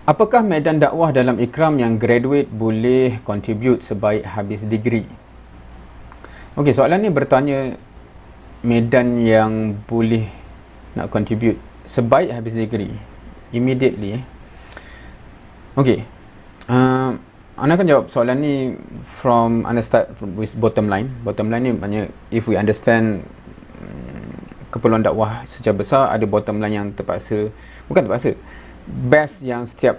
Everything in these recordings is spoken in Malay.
Apakah medan dakwah dalam ikram yang graduate boleh contribute sebaik habis degree? Okey, soalan ni bertanya medan yang boleh nak contribute sebaik habis degree immediately. Okey, Ana akan jawab soalan ni from Ana start with bottom line. Bottom line ni maknanya if we understand keperluan dakwah secara besar, ada bottom line yang bukan terpaksa, best yang setiap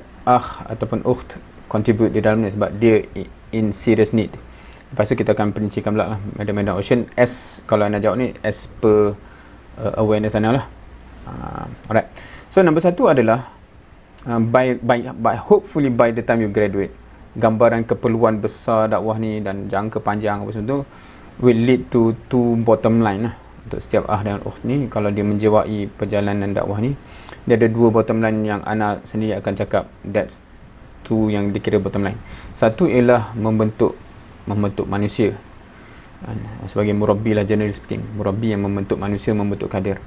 ataupun ukht contribute di dalamnya sebab dia in serious need. Lepas tu kita akan perincikan pula lah medan-medan ocean as, kalau anda jawab ni as per awareness anda lah. Alright, so number satu adalah by hopefully by the time you graduate, gambaran keperluan besar dakwah ni dan jangka panjang apa semua tu will lead to two bottom line lah untuk setiap dan ukht ni. Kalau dia menjiwai perjalanan dakwah ni, dia ada dua bottom line yang ana sendiri akan cakap, that's two yang dikira bottom line. Satu ialah membentuk manusia sebagai murabbi lah, generally speaking, murabbi yang membentuk manusia, membentuk kader.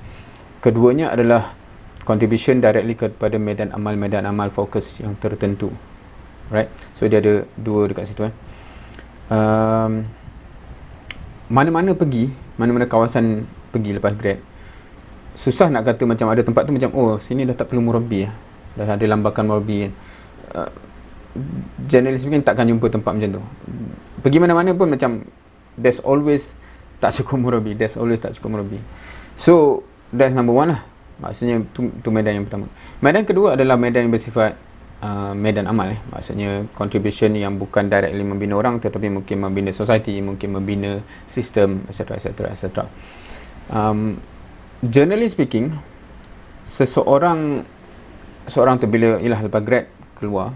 Keduanya adalah contribution directly kepada medan amal fokus yang tertentu, right? So dia ada dua dekat situ. Mana-mana kawasan pergi lepas grad, susah nak kata macam ada tempat tu macam sini dah tak perlu murabbi lah, dah ada lambakan murabbi kan. Generally speaking takkan jumpa tempat macam tu. Pergi mana-mana pun macam there's always tak cukup murabbi, so that's number one lah. Maksudnya tu medan yang pertama. Medan kedua adalah medan yang bersifat medan amal, maksudnya contribution yang bukan directly membina orang tetapi mungkin membina society, mungkin membina sistem, etc. Generally speaking, seorang tu bila lepas grad keluar,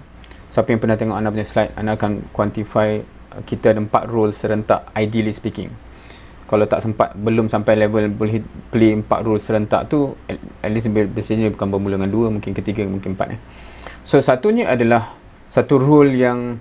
siapa yang pernah tengok Ana punya slide, Ana akan quantify kita ada 4 role serentak, ideally speaking. Kalau tak sempat, belum sampai level boleh play 4 role serentak tu, at least biasanya bukan bermula dengan 2, mungkin ketiga, mungkin 4 So satunya adalah satu role yang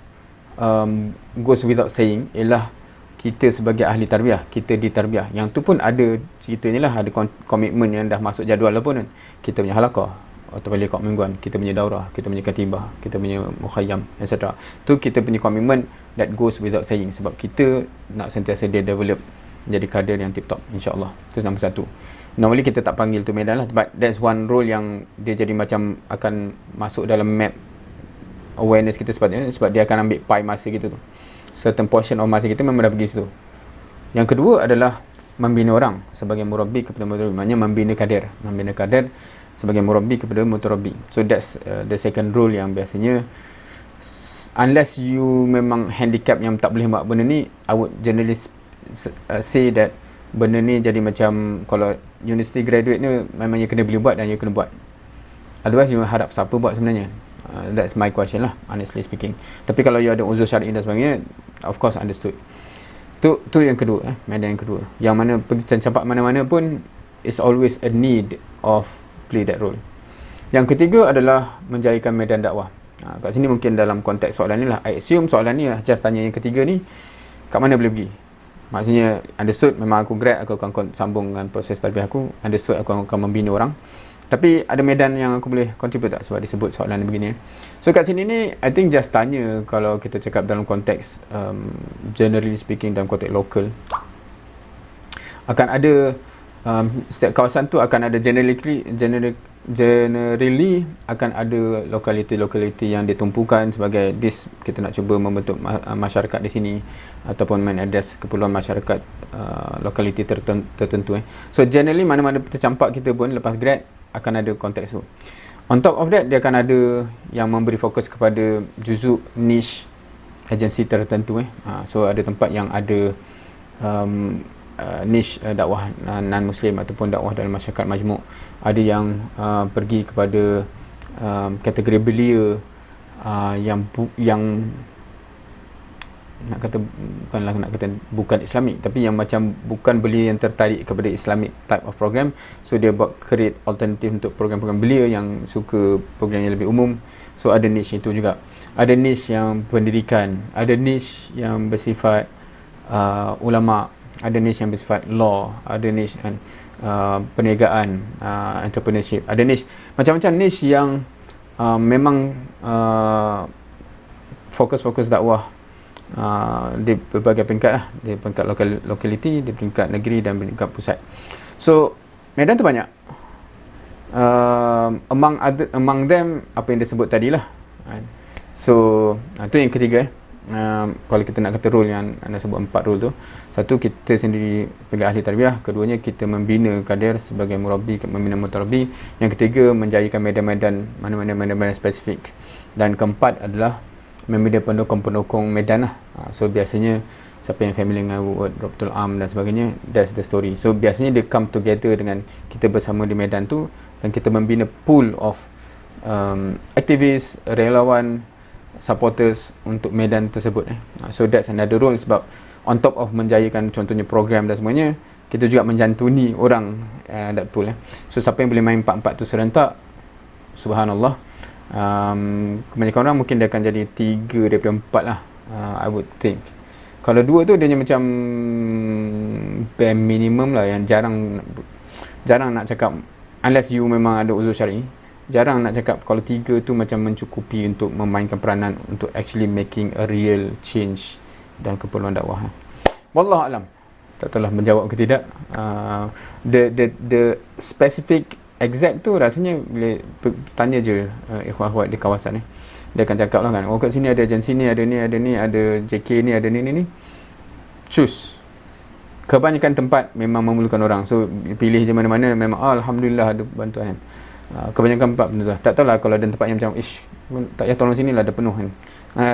goes without saying, ialah kita sebagai ahli tarbiyah, kita di tarbiyah. Yang tu pun ada ceritanya lah, ada komitmen yang dah masuk jadual lah pun kan. Kita punya halaqah atau liqa mingguan, kita punya daurah, kita punya katibah, kita punya mukhayyam, etc. Tu kita punya komitmen that goes without saying, sebab kita nak sentiasa dia develop menjadi kader yang tip top, insyaAllah. Itu nombor satu. Normally kita tak panggil tu medan lah, but that's one role yang dia jadi macam akan masuk dalam map awareness kita sebab dia akan ambil pie masa kita tu. Certain portion of masa kita memang dah pergi situ. Yang kedua adalah membina orang sebagai murabbi kepada mutarabbi, maknanya membina kader sebagai murabbi kepada mutarabbi. So that's the second role yang biasanya, unless you memang handicap yang tak boleh buat benda ni, I would generally say that benda ni jadi macam, kalau university graduate ni memang you kena boleh buat dan you kena buat, otherwise you harap siapa buat sebenarnya. That's my question lah, honestly speaking. Tapi kalau you ada uzur syar'i dan sebagainya, of course understood. Tu yang kedua, medan yang kedua, yang mana pergi campak mana-mana pun is always a need of play that role. Yang ketiga adalah menjayakan medan dakwah. Kat sini mungkin dalam konteks soalan ni lah, I assume soalan ni just tanya yang ketiga ni, kat mana boleh pergi. Maksudnya understood, memang aku grad, aku akan sambung dengan proses tarbiyah aku, understood aku akan membina orang, tapi ada medan yang aku boleh contribute tak, sebab disebut soalan ni begini. So kat sini ni I think just tanya, kalau kita cakap dalam konteks generally speaking, dalam konteks lokal, akan ada setiap kawasan tu akan ada generally akan ada lokaliti yang ditumpukan sebagai this, kita nak cuba membentuk masyarakat di sini ataupun address keperluan masyarakat lokaliti tertentu. So generally mana-mana tercampak kita pun lepas grad akan ada konteks tu. On top of that, dia akan ada yang memberi fokus kepada juzuk niche agensi tertentu. So ada tempat yang ada niche dakwah non-Muslim ataupun dakwah dalam masyarakat majmuk. Ada yang pergi kepada kategori belia yang bukan Islamik, tapi yang macam bukan belia yang tertarik kepada Islamic type of program. So dia buat create alternatif untuk program-program belia yang suka program yang lebih umum. So ada niche itu juga. Ada niche yang pendidikan, ada niche yang bersifat ulama, ada niche yang bersifat law, ada niche perniagaan, entrepreneurship, ada niche, macam-macam niche yang memang fokus dakwah di berbagai peringkat lah, di peringkat lokaliti, di peringkat negeri dan peringkat pusat. So medan tu banyak, among them apa yang disebut tadi lah. So tu yang ketiga. Kalau kita nak kata role yang anda sebut 4 role tu, satu, kita sendiri sebagai ahli tarbiyah, keduanya kita membina kader sebagai murabbi, membina mutarabi, yang ketiga menjayakan medan-medan mana-mana medan-medan spesifik, dan keempat adalah membina pendukung-pendukung medan lah. So biasanya siapa yang familiar dengan word Rabtul Am dan sebagainya, that's the story. So biasanya dia come together dengan kita bersama di medan tu, dan kita membina pool of aktivis, relawan, supporters untuk medan tersebut. So that's another role, sebab on top of menjayakan contohnya program dan semuanya, kita juga menjantuni orang that pool. So siapa yang boleh main 4-4 tu serentak, subhanallah, kebanyakan orang mungkin dia akan jadi 3 daripada 4 lah, I would think. Kalau 2 tu dia macam bare minimum lah, yang jarang nak cakap, unless you memang ada uzur syar'i, jarang nak cakap kalau 3 tu macam mencukupi untuk memainkan peranan untuk actually making a real change dalam keperluan dakwah. Wallahu alam, tak tahulah menjawab ke tidak. The specific exact tu rasanya bila tanya je ikhwan-ikhwan di kawasan ni, dia akan cakap lah kan, oh kat sini ada agensi ni, ada ni, ada JK ni, ada ni. Choose. Kebanyakan tempat memang memerlukan orang, so pilih je mana-mana, memang alhamdulillah ada bantuan kan. Kebanyakan tempat benda tu. Tak tahulah kalau ada tempat yang macam tak payah tolong sini lah, dah penuh kan.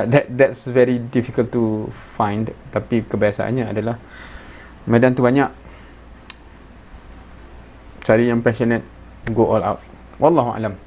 That's very difficult to find. Tapi kebiasaannya adalah medan tu banyak, cari yang passionate, go all out. Wallahu alam.